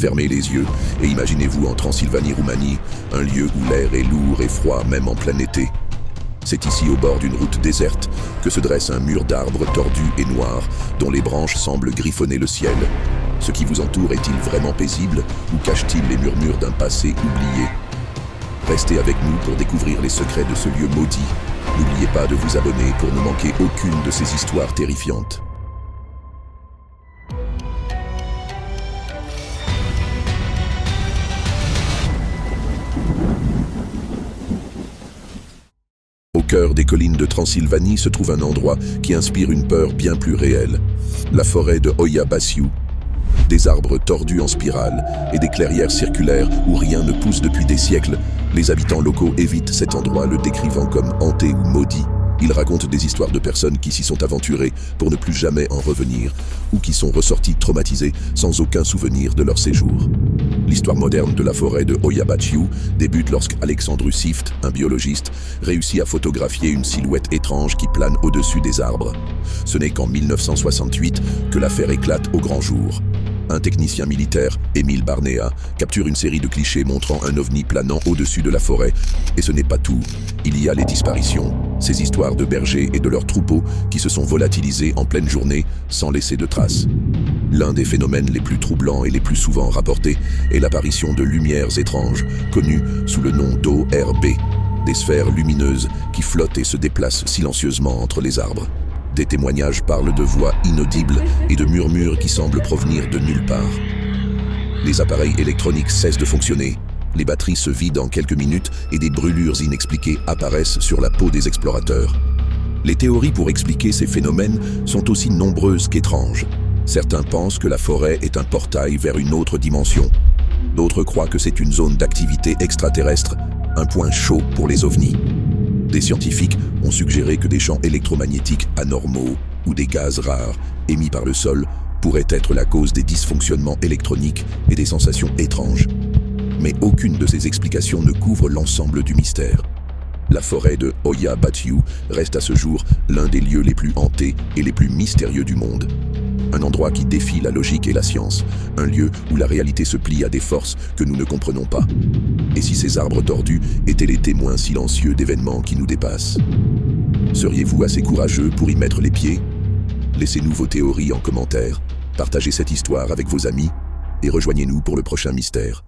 Fermez les yeux et imaginez-vous en Transylvanie, Roumanie, un lieu où l'air est lourd et froid même en plein été. C'est ici, au bord d'une route déserte, que se dresse un mur d'arbres tordus et noirs, dont les branches semblent griffonner le ciel. Ce qui vous entoure est-il vraiment paisible ou cache-t-il les murmures d'un passé oublié? Restez avec nous pour découvrir les secrets de ce lieu maudit. N'oubliez pas de vous abonner pour ne manquer aucune de ces histoires terrifiantes. Au cœur des collines de Transylvanie se trouve un endroit qui inspire une peur bien plus réelle. La forêt de Hoia Baciu. Des arbres tordus en spirale et des clairières circulaires où rien ne pousse depuis des siècles, les habitants locaux évitent cet endroit, le décrivant comme hanté ou maudit. Ils racontent des histoires de personnes qui s'y sont aventurées pour ne plus jamais en revenir, ou qui sont ressorties traumatisées sans aucun souvenir de leur séjour. L'histoire moderne de la forêt de Hoia Baciu débute lorsqu'Alexandru Sift, un biologiste, réussit à photographier une silhouette étrange qui plane au-dessus des arbres. Ce n'est qu'en 1968 que l'affaire éclate au grand jour. Un technicien militaire, Émile Barnéa, capture une série de clichés montrant un ovni planant au-dessus de la forêt. Et ce n'est pas tout. Il y a les disparitions, ces histoires de bergers et de leurs troupeaux qui se sont volatilisés en pleine journée sans laisser de traces. L'un des phénomènes les plus troublants et les plus souvent rapportés est l'apparition de lumières étranges, connues sous le nom d'ORB, des sphères lumineuses qui flottent et se déplacent silencieusement entre les arbres. Des témoignages parlent de voix inaudibles et de murmures qui semblent provenir de nulle part. Les appareils électroniques cessent de fonctionner, les batteries se vident en quelques minutes et des brûlures inexpliquées apparaissent sur la peau des explorateurs. Les théories pour expliquer ces phénomènes sont aussi nombreuses qu'étranges. Certains pensent que la forêt est un portail vers une autre dimension. D'autres croient que c'est une zone d'activité extraterrestre, un point chaud pour les ovnis. Des scientifiques ont suggéré que des champs électromagnétiques anormaux ou des gaz rares émis par le sol pourraient être la cause des dysfonctionnements électroniques et des sensations étranges. Mais aucune de ces explications ne couvre l'ensemble du mystère. La forêt de Hoia Baciu reste à ce jour l'un des lieux les plus hantés et les plus mystérieux du monde. Un endroit qui défie la logique et la science, un lieu où la réalité se plie à des forces que nous ne comprenons pas. Et si ces arbres tordus étaient les témoins silencieux d'événements qui nous dépassent? Seriez-vous assez courageux pour y mettre les pieds? Laissez-nous vos théories en commentaire, partagez cette histoire avec vos amis et rejoignez-nous pour le prochain mystère.